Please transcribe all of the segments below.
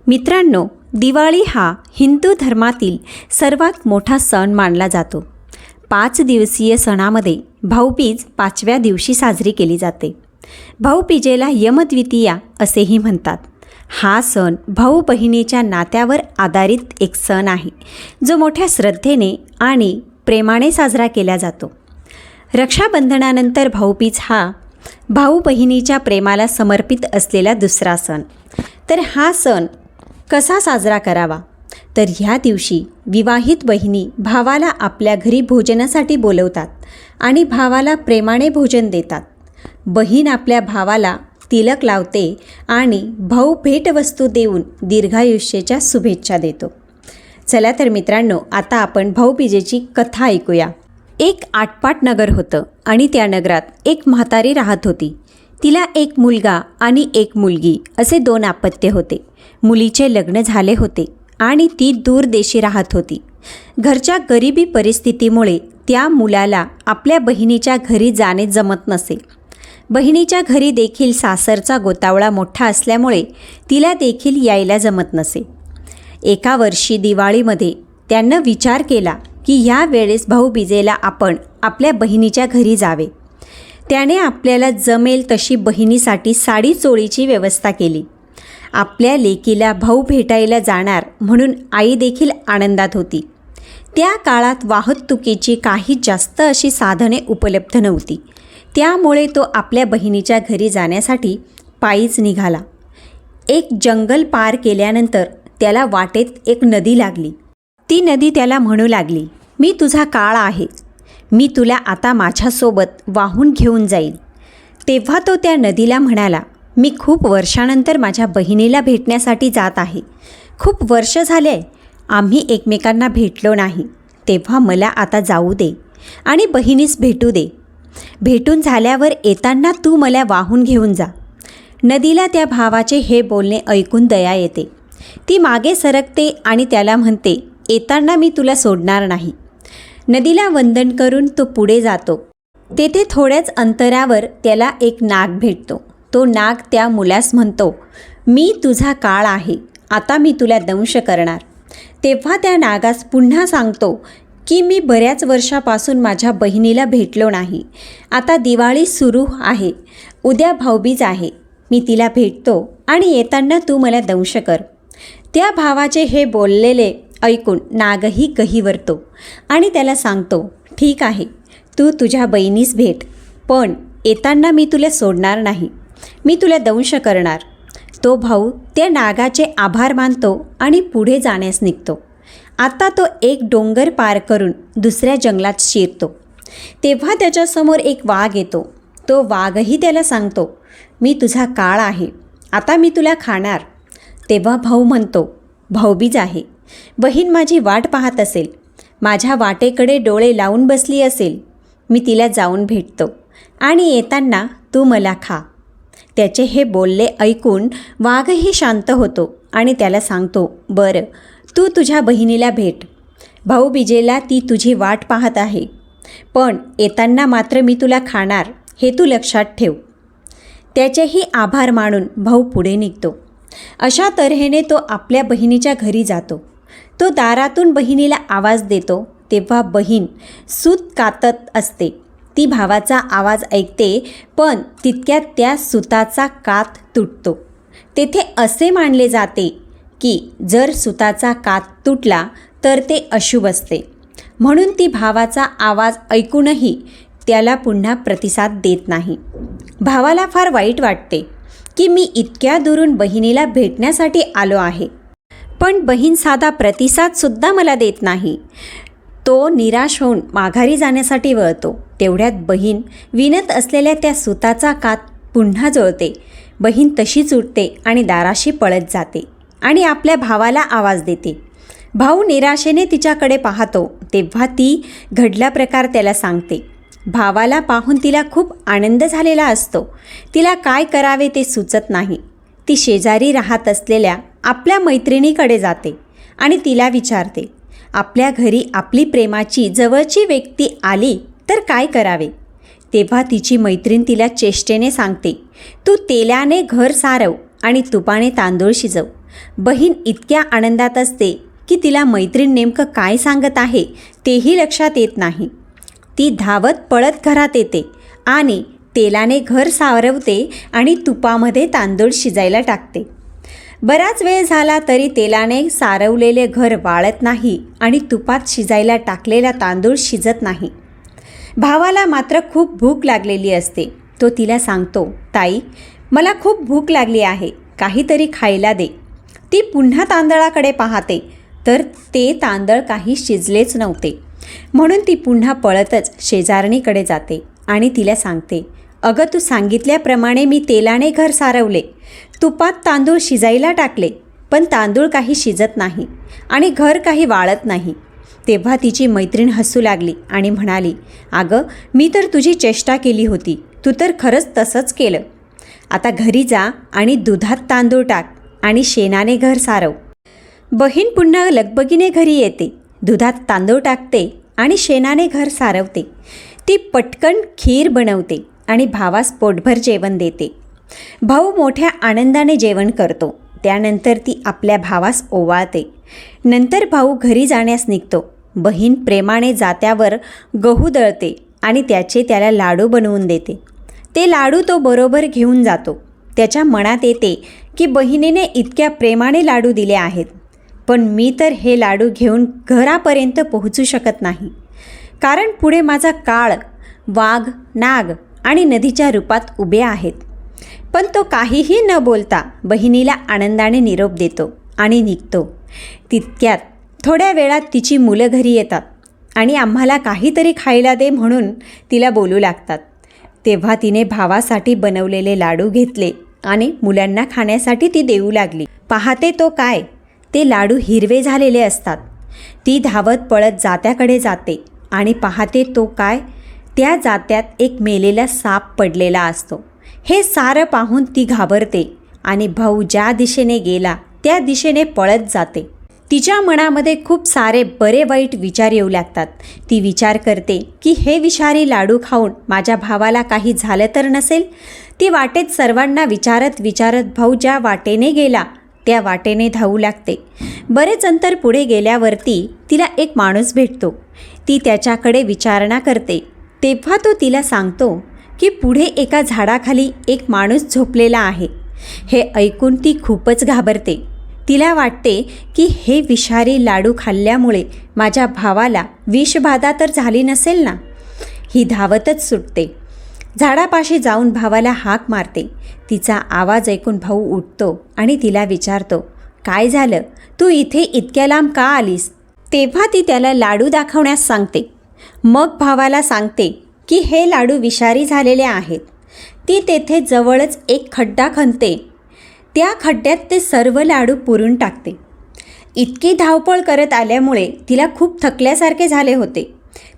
मित्रांनो, दिवाळी हा हिंदू धर्मातील सर्वात मोठा सण मानला जातो. 5 दिवसीय सणामध्ये भाऊबीज 5व्या दिवशी साजरी केली जाते. भाऊबीजेला यमद्वितीया असेही म्हणतात. हा सण भाऊ बहिणीच्या नात्यावर आधारित एक सण आहे, जो मोठ्या श्रद्धेने आणि प्रेमाने साजरा केला जातो. रक्षाबंधनानंतर भाऊबीज हा भाऊ बहिणीच्या प्रेमाला समर्पित असलेला दुसरा सण. तर हा सण कसा साजरा करावा? तर ह्या दिवशी विवाहित बहिणी भावाला आपल्या घरी भोजनासाठी बोलवतात आणि भावाला प्रेमाने भोजन देतात. बहीण आपल्या भावाला तिलक लावते आणि भाऊ भेटवस्तू देऊन दीर्घायुष्याच्या शुभेच्छा देतो. चला तर मित्रांनो, आता आपण भाऊबीजेची कथा ऐकूया. एक आटपाट नगर होतं आणि त्या नगरात एक म्हातारी राहत होती. तिला एक मुलगा आणि एक मुलगी असे 2 अपत्य होते. मुलीचे लग्न झाले होते आणि ती दूर देशी राहत होती. घरच्या गरिबी परिस्थितीमुळे त्या मुलाला आपल्या बहिणीच्या घरी जाणे जमत नसे. बहिणीच्या घरी देखील सासरचा गोतावळा मोठा असल्यामुळे तिला देखील यायला जमत नसे. एका वर्षी दिवाळीमध्ये त्यानं विचार केला की या वेळेस भाऊबीजेला आपण आपल्या बहिणीच्या घरी जावे. त्याने आपल्याला जमेल तशी बहिणीसाठी साडी चोळीची व्यवस्था केली. आपल्या लेकीला भाऊ भेटायला जाणार म्हणून आई देखील आनंदात होती. त्या काळात वाहतुकीची काही जास्त अशी साधने उपलब्ध नव्हती. त्यामुळे तो आपल्या बहिणीच्या घरी जाण्यासाठी पायीच निघाला. एक जंगल पार केल्यानंतर त्याला वाटेत एक नदी लागली. ती नदी त्याला म्हणू लागली, मी तुझा काळ आहे, मी तुला आता माझ्यासोबत वाहून घेऊन जाईल. तेव्हा तो त्या नदीला म्हणाला, मी खूप वर्षानंतर माझ्या बहिणीला भेटण्यासाठी जात आहे. खूप वर्ष झाले आम्ही एकमेकांना भेटलो नाही. तेव्हा मला आता जाऊ दे आणि बहिणीस भेटू दे. भेटून झाल्यावर येताना तू मला वाहून घेऊन जा. नदीला त्या भावाचे हे बोलणे ऐकून दया येते. ती मागे सरकते आणि त्याला म्हणते, येताना मी तुला सोडणार नाही. नदीला वंदन करून तो पुढे जातो. तेथे थोड्याच अंतरावर त्याला एक नाग भेटतो. तो नाग त्या मुलास म्हणतो, मी तुझा काळ आहे, आता मी तुला दंश करणार. तेव्हा त्या नागास पुन्हा सांगतो की मी बऱ्याच वर्षापासून माझ्या बहिणीला भेटलो नाही. आता दिवाळी सुरू आहे, उद्या भाऊबीज आहे, मी तिला भेटतो आणि येताना तू मला दंश कर. त्या भावाचे हे बोललेले ऐकून नागही गहिवरतो आणि त्याला सांगतो, ठीक आहे, तू तुझ्या बहिणीस भेट, पण येताना मी तुला सोडणार नाही, मी तुला दंश करणार. तो भाऊ त्या नागाचे आभार मानतो आणि पुढे जाण्यास निघतो. आता तो एक डोंगर पार करून दुसऱ्या जंगलात शिरतो. तेव्हा त्याच्यासमोर एक वाघ येतो. तो वाघही त्याला सांगतो, मी तुझा काळ आहे, आता मी तुला खाणार. तेव्हा भाऊ म्हणतो, भाऊबीज आहे, बहीण माझी वाट पाहत असेल, माझ्या वाटेकडे डोळे लावून बसली असेल, मी तिला जाऊन भेटतो आणि येताना तू मला खा. त्याचे हे बोलले ऐकून वाघही शांत होतो आणि त्याला सांगतो, बरं, तू तुझ्या बहिणीला भेट, भाऊबीजेला ती तुझी वाट पाहत आहे, पण येताना मात्र मी तुला खाणार, हे तू लक्षात ठेव. त्याचेही आभार मानून भाऊ पुढे निघतो. अशा तऱ्हेने तो आपल्या बहिणीच्या घरी जातो. तो दारातून बहिणीला आवाज देतो. तेव्हा बहीण सूत कातत असते. ती भावाचा आवाज ऐकते, पण तितक्यात त्या सुताचा कात तुटतो. तेथे असे मानले जाते की जर सुताचा कात तुटला तर ते अशुभ असते. म्हणून ती भावाचा आवाज ऐकूनही त्याला पुन्हा प्रतिसाद देत नाही. भावाला फार वाईट वाटते की मी इतक्या दुरून बहिणीला भेटण्यासाठी आलो आहे, पण बहीण साधा प्रतिसादसुद्धा मला देत नाही. तो निराश होऊन माघारी जाण्यासाठी वळतो. तेवढ्यात बहीण विणत असलेल्या त्या सुताचा कात पुन्हा जुळते. बहीण तशीच उठते आणि दाराशी पळत जाते आणि आपल्या भावाला आवाज देते. भाऊ निराशेने तिच्याकडे पाहतो. तेव्हा ती घडला प्रकार त्याला सांगते. भावाला पाहून तिला खूप आनंद झालेला असतो. तिला काय करावे ते सुचत नाही. ती शेजारी राहत असलेल्या आपल्या मैत्रिणीकडे जाते आणि तिला विचारते, आपल्या घरी आपली प्रेमाची जवळची व्यक्ती आली तर काय करावे? तेव्हा तिची मैत्रीण तिला चेष्टेने सांगते, तू तेलाने घर सारव आणि तुपाने तांदूळ शिजव बहीण इतक्या आनंदात असते की तिला मैत्रीण नेमकं काय सांगत आहे तेही लक्षात येत नाही. ती धावत पळत घरात येते आणि तेलाने घर सारवते आणि तुपामध्ये तांदूळ शिजायला टाकते. बराच वेळ झाला तरी तेलाने सारवलेले घर वाळत नाही आणि तुपात शिजायला टाकलेला तांदूळ शिजत नाही. भावाला मात्र खूप भूक लागलेली असते. तो तिला सांगतो, ताई, मला खूप भूक लागली आहे, काहीतरी खायला दे. ती पुन्हा तांदळाकडे पाहते तर ते तांदळ काही शिजलेच नव्हते. म्हणून ती पुन्हा पळतच शेजारणीकडे जाते आणि तिला सांगते, अगं, तू सांगितल्याप्रमाणे मी तेलाने घर सारवले, तुपात तांदूळ शिजायला टाकले, पण तांदूळ काही शिजत नाही आणि घर काही वाळत नाही. तेव्हा तिची मैत्रीण हसू लागली आणि म्हणाली, अगं, मी तर तुझी चेष्टा केली होती, तू तर खरंच तसंच केलं. आता घरी जा आणि दुधात तांदूळ टाक आणि शेणाने घर सारव. बहीण पुन्हा लगबगीने घरी येते, दुधात तांदूळ टाकते आणि शेणाने घर सारवते. ती पटकन खीर बनवते आणि भावास पोटभर जेवण देते. भाऊ मोठ्या आनंदाने जेवण करतो. त्यानंतर ती आपल्या भावास ओवाळते. नंतर भाऊ घरी जाण्यास निघतो. बहीण प्रेमाने जात्यावर गहू दळते आणि त्याचे त्याला लाडू बनवून देते. ते लाडू तो बरोबर घेऊन जातो. त्याच्या मनात येते की बहिणीने इतक्या प्रेमाने लाडू दिले आहेत, पण मी तर हे लाडू घेऊन घरापर्यंत पोहोचू शकत नाही, कारण पुढे माझा काळ, वाघ, नाग आणि नदीच्या रूपात उभे आहेत. पण तो काहीही न बोलता बहिणीला आनंदाने निरोप देतो आणि निघतो. तितक्यात थोड्या वेळात तिची मुलं घरी येतात आणि आम्हाला काहीतरी खायला दे म्हणून तिला बोलू लागतात. तेव्हा तिने भावासाठी बनवलेले लाडू घेतले आणि मुलांना खाण्यासाठी ती देऊ लागली. पाहते तो काय, ते लाडू हिरवे झालेले असतात. ती धावत पळत जात्याकडे जाते आणि पाहते तो काय, त्या जात्यात एक मेलेला साप पडलेला असतो. हे सारं पाहून ती घाबरते आणि भाऊ ज्या दिशेने गेला त्या दिशेने पळत जाते. तिच्या मनामध्ये खूप सारे बरे वाईट विचार येऊ लागतात. ती विचार करते की हे विषारी लाडू खाऊन माझ्या भावाला काही झालं तर नसेल. ती वाटेत सर्वांना विचारत भाऊ ज्या वाटेने गेला त्या वाटेने धावू लागते. बरेच अंतर पुढे गेल्यावरती तिला एक माणूस भेटतो. ती त्याच्याकडे विचारणा करते. तेव्हा तो तिला सांगतो की पुढे एका झाडाखाली एक माणूस झोपलेला आहे. हे ऐकून ती खूपच घाबरते. तिला वाटते की हे विषारी लाडू खाल्ल्यामुळे माझ्या भावाला विषबाधा तर झाली नसेल ना. ही धावतच सुटते. झाडापाशी जाऊन भावाला हाक मारते. तिचा आवाज ऐकून भाऊ उठतो आणि तिला विचारतो, काय झालं, तू इथे इतक्या लांब का आलीस? तेव्हा ती त्याला लाडू दाखवण्यास सांगते. मग भावाला सांगते की हे लाडू विषारी झालेले आहेत. ती तेथे जवळच एक खड्डा खणते. त्या खड्ड्यात ते सर्व लाडू पुरून टाकते. इतकी धावपळ करत आल्यामुळे तिला खूप थकल्यासारखे झाले होते.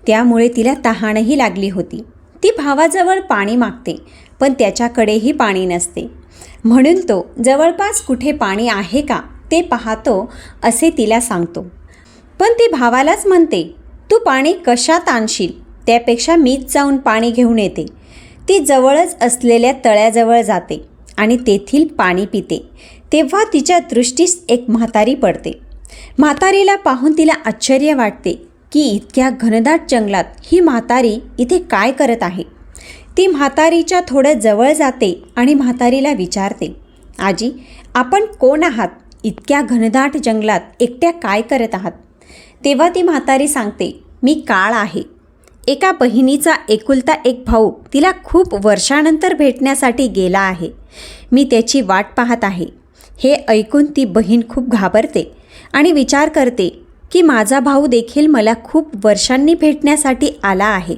त्यामुळे तिला तहानही लागली होती. ती भावाजवळ पाणी मागते, पण त्याच्याकडेही पाणी नसते. म्हणून तो जवळपास कुठे पाणी आहे का ते पाहतो असे तिला सांगतो. पण ती भावालाच म्हणते, तू पाणी कशात आणशील, त्यापेक्षा मीच जाऊन पाणी घेऊन येते. ती जवळच असलेल्या तळ्याजवळ जाते आणि तेथील पाणी पिते. तेव्हा तिच्या दृष्टीस एक म्हातारी पडते. म्हातारीला पाहून तिला आश्चर्य वाटते की इतक्या घनदाट जंगलात ही म्हातारी इथे काय करत आहे. ती म्हातारीच्या थोडं जवळ जाते आणि म्हातारीला विचारते, आजी, आपण कोण आहात? इतक्या घनदाट जंगलात एकट्या काय करत आहात? तेव्हा ती म्हातारी सांगते, मी काळ आहे. एका बहिणीचा एकुलता एक भाऊ तिला खूप वर्षानंतर भेटण्यासाठी गेला आहे. मी त्याची वाट पाहत आहे. हे ऐकून ती बहीण खूप घाबरते आणि विचार करते की माझा भाऊ देखील मला खूप वर्षांनी भेटण्यासाठी आला आहे.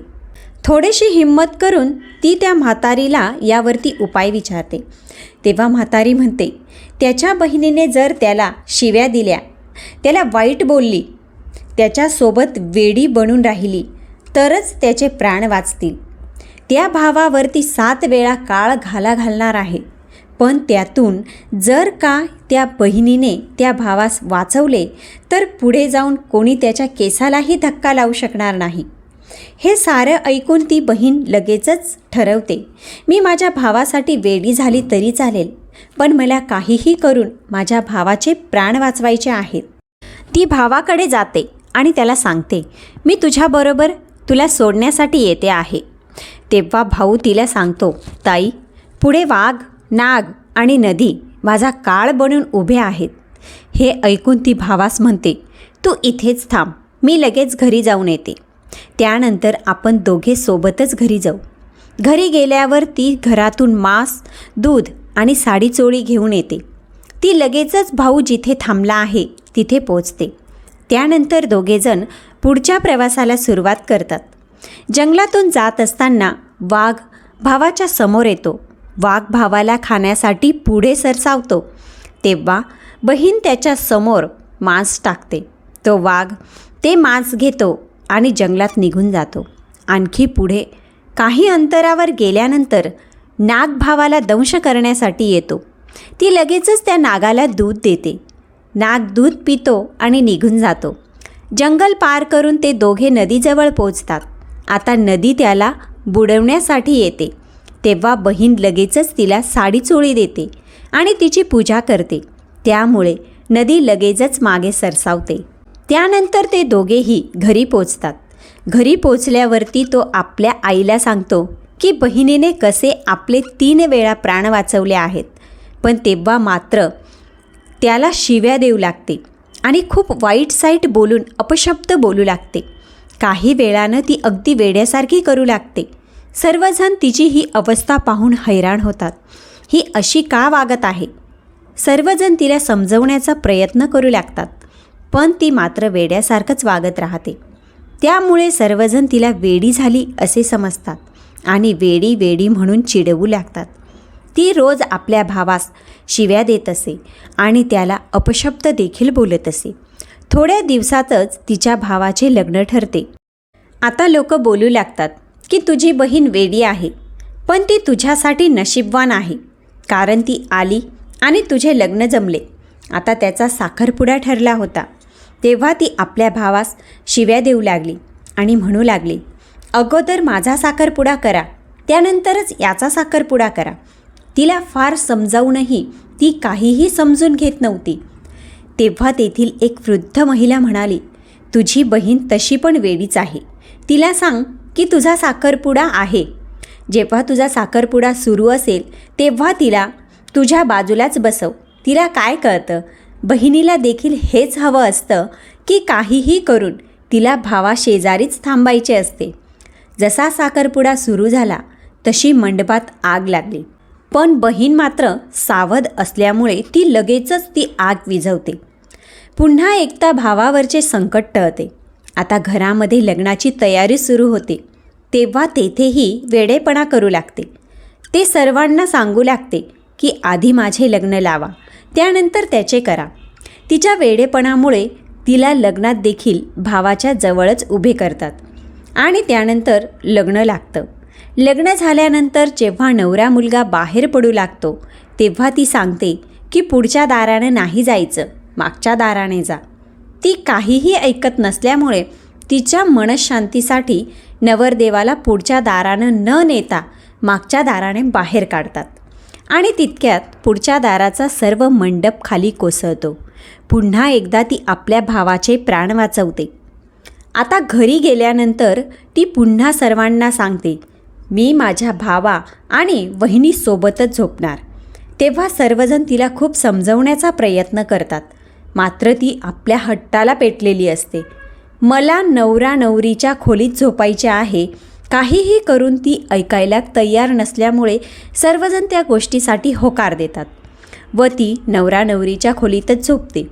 थोडीशी हिंमत करून ती त्या म्हातारीला यावरती उपाय विचारते. तेव्हा म्हातारी म्हणते, त्याच्या बहिणीने जर त्याला शिव्या दिल्या, त्याला वाईट बोलली, त्याच्यासोबत वेडी बनून राहिली तरच त्याचे प्राण वाचतील. त्या भावावरती 7 वेळा काळ घालणार आहे. पण त्यातून जर का त्या बहिणीने त्या भावास वाचवले तर पुढे जाऊन कोणी त्याच्या केसालाही धक्का लावू शकणार नाही. हे सारं ऐकून ती बहीण लगेचच ठरवते, मी माझ्या भावासाठी वेडी झाली तरी चालेल, पण मला काहीही करून माझ्या भावाचे प्राण वाचवायचे आहेत. ती भावाकडे जाते आणि त्याला सांगते, मी तुझ्याबरोबर तुला सोडण्यासाठी येते आहे. तेव्हा भाऊ तिला सांगतो, ताई, पुढे वाघ, नाग आणि नदी माझा काळ बनून उभे आहेत. हे ऐकून ती भावास म्हणते, तू इथेच थांब, मी लगेच घरी जाऊन येते. त्यानंतर आपण दोघे सोबतच घरी जाऊ. घरी गेल्यावर ती घरातून मांस, दूध आणि साडीचोळी घेऊन येते. ती लगेचच भाऊ जिथे थांबला आहे तिथे पोचते. त्यानंतर दोघेजण पुढच्या प्रवासाला सुरुवात करतात. जंगलातून जात असताना वाघ भावाच्या समोर येतो. वाघ भावाला खाण्यासाठी पुढे सरसावतो. तेव्हा बहीण त्याच्या समोर मांस टाकते. तो वाघ ते मांस घेतो आणि जंगलात निघून जातो. आणखी पुढे काही अंतरावर गेल्यानंतर नाग भावाला दंश करण्यासाठी येतो. ती लगेचच त्या नागाला दूध देते. नाग दूध पितो आणि निघून जातो. जंगल पार करून ते दोघे नदीजवळ पोचतात. आता नदी त्याला बुडवण्यासाठी येते. तेव्हा बहीण लगेचच तिला साडीचोळी देते आणि तिची पूजा करते. त्यामुळे नदी लगेचच मागे सरसावते. त्यानंतर ते दोघेही घरी पोचतात. घरी पोचल्यावरती तो आपल्या आईला सांगतो की बहिणीने कसे आपले 3 वेळा प्राण वाचवले आहेत. पण तेव्हा मात्र त्याला शिव्या देऊ लागते आणि खूप वाईट साईट बोलून अपशब्द बोलू लागते. काही वेळानं ती अगदी वेड्यासारखी करू लागते. सर्वजण तिची ही अवस्था पाहून हैराण होतात. ही अशी का वागत आहे? सर्वजण तिला समजवण्याचा प्रयत्न करू लागतात, पण ती मात्र वेड्यासारखंच वागत राहते. त्यामुळे सर्वजण तिला वेडी झाली असे समजतात आणि वेडी वेडी म्हणून चिडवू लागतात. ती रोज आपल्या भावास शिव्या देत असे आणि त्याला अपशब्द देखील बोलत असे. थोड्या दिवसातच तिच्या भावाचे लग्न ठरते. आता लोक बोलू लागतात की तुझी बहीण वेडी आहे, पण ती तुझ्यासाठी नशीबवान आहे, कारण ती आली आणि तुझे लग्न जमले. आता त्याचा साखरपुडा ठरला होता. तेव्हा ती आपल्या भावास शिव्या देऊ लागली आणि म्हणू लागली, अगोदर माझा साखरपुडा करा, त्यानंतरच याचा साखरपुडा करा. तिला फार समजावूनही ती काहीही समजून घेत नव्हती. तेव्हा तेथील एक वृद्ध महिला म्हणाली, तुझी बहीण तशी पण वेडीच आहे. तिला सांग की तुझा साखरपुडा आहे. जेव्हा तुझा साखरपुडा सुरू असेल तेव्हा तिला तुझ्या बाजूलाच बसव. तिला काय कळतं? बहिणीला देखील हेच हवं असतं की काहीही करून तिला भावाशेजारीच थांबायचे असते. जसा साखरपुडा सुरू झाला तशी मंडपात आग लागली. पण बहीण मात्र सावध असल्यामुळे ती लगेचच ती आग विझवते. पुन्हा एकदा भावावरचे संकट टळते. आता घरामध्ये लग्नाची तयारी सुरू होते. तेव्हा तेथेही वेडेपणा करू लागते. ते सर्वांना सांगू लागते की आधी माझे लग्न लावा, त्यानंतर त्याचे करा. तिच्या वेडेपणामुळे तिला लग्नात देखील भावाच्या जवळच उभे करतात आणि त्यानंतर लग्न लागतं. लग्न झाल्यानंतर जेव्हा नवरा मुलगा बाहेर पडू लागतो तेव्हा ती सांगते की पुढच्या दाराने नाही जायचं, मागच्या दाराने जा. ती काहीही ऐकत नसल्यामुळे तिच्या मनशांतीसाठी नवरदेवाला पुढच्या दारानं न नेता मागच्या दाराने बाहेर काढतात आणि तितक्यात पुढच्या दाराचा सर्व मंडप खाली कोसळतो. पुन्हा एकदा ती आपल्या भावाचे प्राण वाचवते. आता घरी गेल्यानंतर ती पुन्हा सर्वांना सांगते, मी माझ्या भावा आणि वहिनीसोबतच झोपणार. तेव्हा सर्वजण तिला खूप समजवण्याचा प्रयत्न करतात, मात्र ती आपल्या हट्टाला पेटलेली असते. मला नवरा नवरीच्या खोलीत झोपायचे आहे. काहीही करून ती ऐकायला तयार नसल्यामुळे सर्वजण त्या गोष्टीसाठी होकार देतात व ती नवरा नवरीच्या खोलीतच झोपते.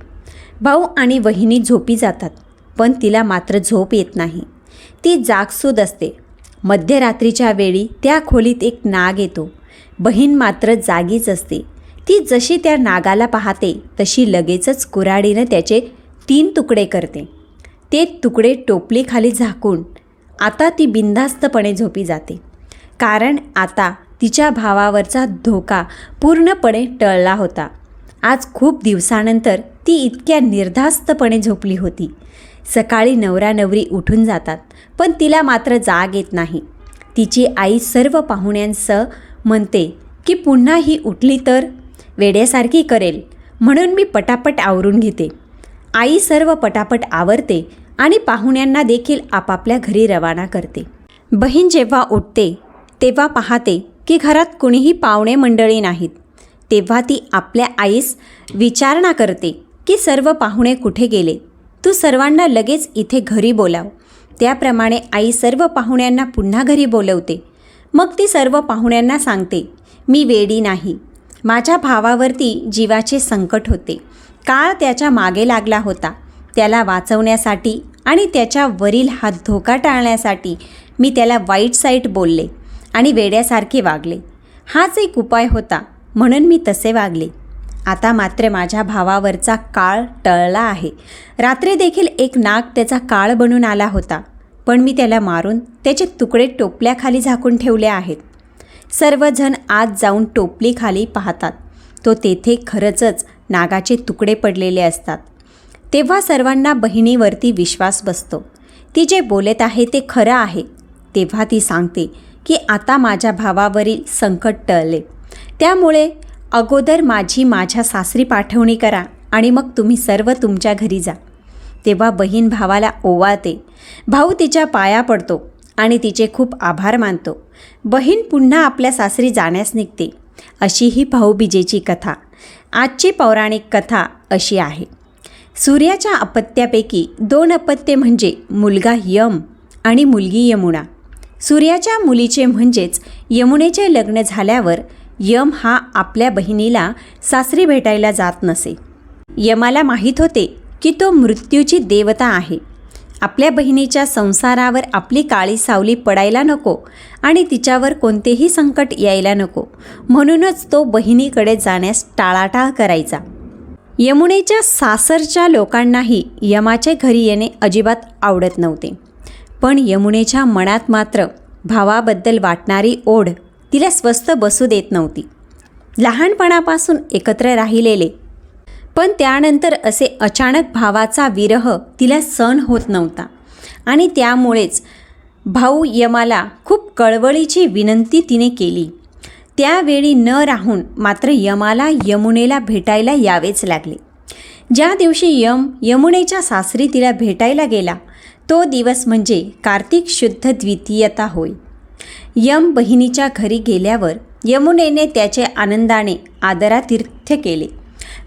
भाऊ आणि वहिनी झोपी जातात, पण तिला मात्र झोप येत नाही. ती जागसूद असते. मध्यरात्रीच्या वेळी त्या खोलीत एक नाग येतो. बहीण मात्र जागीच असते. ती जशी त्या नागाला पाहते तशी लगेचच कुऱ्हाडीनं त्याचे 3 तुकडे करते. ते तुकडे टोपलीखाली झाकून आता ती बिनधास्तपणे झोपी जाते, कारण आता तिच्या भावावरचा धोका पूर्णपणे टळला होता. आज खूप दिवसानंतर ती इतक्या निर्धास्तपणे झोपली होती. सकाळी नवरा नवरी उठून जातात, पण तिला मात्र जाग येत नाही. तिची आई सर्व पाहुण्यांसह म्हणते की पुन्हा ही उठली तर वेड्यासारखी करेल म्हणून मी पटापट आवरून घेते. आई सर्व पटापट आवरते आणि पाहुण्यांना देखील आपापल्या घरी रवाना करते. बहीण जेव्हा उठते तेव्हा पाहते की घरात कुणीही पाहुणे मंडळी नाहीत. तेव्हा ती आपल्या आईस विचारणा करते की सर्व पाहुणे कुठे गेले, तू सर्वांना लगेच इथे घरी बोलाव. त्याप्रमाणे आई सर्व पाहुण्यांना पुन्हा घरी बोलवते. मग ती सर्व पाहुण्यांना सांगते, मी वेडी नाही, माझ्या भावावरती जीवाचे संकट होते. काळ त्याच्या मागे लागला होता. त्याला वाचवण्यासाठी आणि त्याच्यावरील हा धोका टाळण्यासाठी मी त्याला वाईट साईट बोलले आणि वेड्यासारखे वागले. हाच एक उपाय होता म्हणून मी तसे वागले. आता मात्र माझ्या भावावरचा काळ टळला आहे. रात्री देखील एक नाग त्याचा काळ बनून आला होता, पण मी त्याला मारून त्याचे तुकडे टोपल्याखाली झाकून ठेवले आहेत. सर्वजण आत जाऊन टोपलीखाली पाहतात. तो तेथे खरंच नागाचे तुकडे पडलेले असतात. तेव्हा सर्वांना बहिणीवरती विश्वास बसतो. ती जे बोलत आहे ते खरं आहे. तेव्हा ती सांगते की आता माझ्या भावावरील संकट टळले, त्यामुळे अगोदर माझ्या सासरी पाठवणी करा आणि मग तुम्ही सर्व तुमच्या घरी जा. तेव्हा बहीण भावाला ओवाळते. भाऊ तिच्या पाया पडतो आणि तिचे खूप आभार मानतो. बहीण पुन्हा आपल्या सासरी जाण्यास निघते. अशी ही भाऊबीजेची कथा. आजची पौराणिक कथा अशी आहे. सूर्याच्या अपत्यापैकी 2 अपत्ये म्हणजे मुलगा यम आणि मुलगी यमुना. सूर्याच्या मुलीचे म्हणजेच यमुनेचे लग्न झाल्यावर यम हा आपल्या बहिणीला सासरी भेटायला जात नसे. यमाला माहीत होते की तो मृत्यूची देवता आहे. आपल्या बहिणीच्या संसारावर आपली काळी सावली पडायला नको आणि तिच्यावर कोणतेही संकट यायला नको, म्हणूनच तो बहिणीकडे जाण्यास टाळाटाळ करायचा. यमुनेच्या सासरच्या लोकांनाही यमाच्या घरी येणे अजिबात आवडत नव्हते. पण यमुनेच्या मनात मात्र भावाबद्दल वाटणारी ओढ तिला स्वस्थ बसू देत नव्हती. लहानपणापासून एकत्र राहिलेले, पण त्यानंतर असे अचानक भावाचा विरह तिला सहन होत नव्हता आणि त्यामुळेच भाऊ यमाला खूप कळवळीची विनंती तिने केली. त्यावेळी न राहून मात्र यमाला यमुनेला भेटायला यावेच लागले. ज्या दिवशी यमुनेच्या सासरी तिला भेटायला गेला तो दिवस म्हणजे कार्तिक शुद्ध द्वितीयता होय. यम बहिणीच्या घरी गेल्यावर यमुनेने त्याचे आनंदाने आदरातिथ्य केले.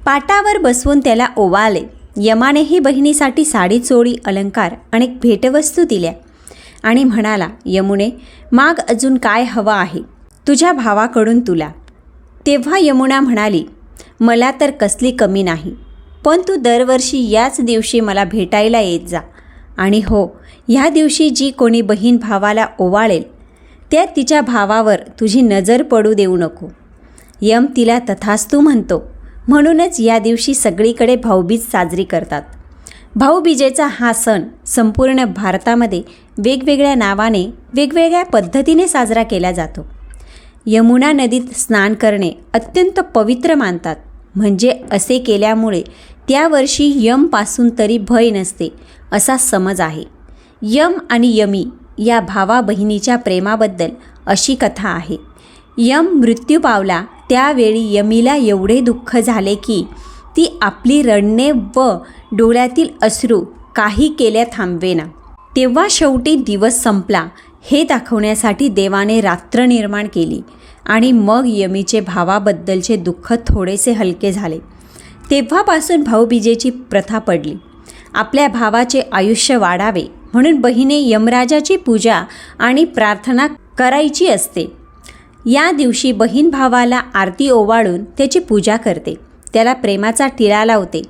पाटावर बसवून त्याला ओवाळले. यमानेही बहिणीसाठी साडी चोळी अलंकार अनेक भेटवस्तू दिल्या आणि म्हणाला, यमुने, माग अजून काय हवं आहे तुझ्या भावाकडून तुला. तेव्हा यमुना म्हणाली, मला तर कसली कमी नाही, पण तू दरवर्षी याच दिवशी मला भेटायला येत जा. आणि हो, ह्या दिवशी जी कोणी बहीण भावाला ओवाळेल त्या तिच्या भावावर तुझी नजर पडू देऊ नको. यम तिला तथास्तू म्हणतो. म्हणूनच या दिवशी सगळीकडे भाऊबीज साजरी करतात. भाऊबीजेचा हा सण संपूर्ण भारतामध्ये वेगवेगळ्या नावाने वेगवेगळ्या पद्धतीने साजरा केला जातो. यमुना नदीत स्नान करणे अत्यंत पवित्र मानतात. म्हणजे असे केल्यामुळे त्यावर्षी यमपासून तरी भय नसते असा समज आहे. यम आणि यमी या भावा बहिणीच्या प्रेमाबद्दल अशी कथा आहे. यम मृत्यू पावला त्यावेळी यमीला एवढे दुःख झाले की ती आपली रडणे व डोळ्यातील अश्रू काही केल्या थांबवेना. तेव्हा शेवटी दिवस संपला हे दाखवण्यासाठी देवाने रात्र निर्माण केली आणि मग यमीचे भावाबद्दलचे दुःख थोडेसे हलके झाले. तेव्हापासून भाऊबीजेची प्रथा पडली. आपल्या भावाचे आयुष्य वाढावे म्हणून बहिणी यमराजाची पूजा आणि प्रार्थना करायची असते. या दिवशी बहीण भावाला आरती ओवाळून त्याची पूजा करते. त्याला प्रेमाचा टिळा लावते.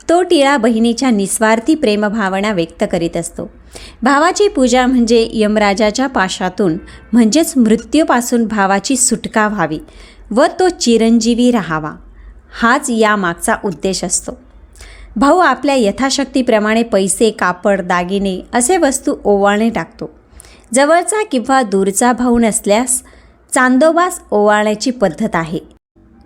तो टिळा बहिणीच्या निस्वार्थी प्रेमभावना व्यक्त करीत असतो. भावाची पूजा म्हणजे यमराजाच्या पाशातून म्हणजेच मृत्यूपासून भावाची सुटका व्हावी व तो चिरंजीवी राहावा, हाच यामागचा उद्देश असतो. भाऊ आपल्या यथाशक्तीप्रमाणे पैसे, कापड, दागिने असे वस्तू ओवाळणे टाकतो. जवळचा किंवा दूरचा भाऊ नसल्यास चांदोबास ओवाळण्याची पद्धत आहे.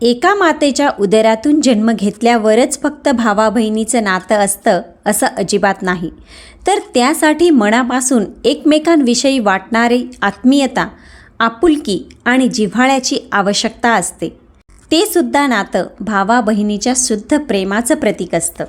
एका मातेच्या उदरातून जन्म घेतल्यावरच फक्त भावा बहिणीचं नातं असतं असं अजिबात नाही, तर त्यासाठी मनापासून एकमेकांविषयी वाटणारी आत्मीयता, आपुलकी आणि जिव्हाळ्याची आवश्यकता असते. ते सुद्धा नातं भावा बहिणीच्या शुद्ध प्रेमाचं प्रतीक असतं.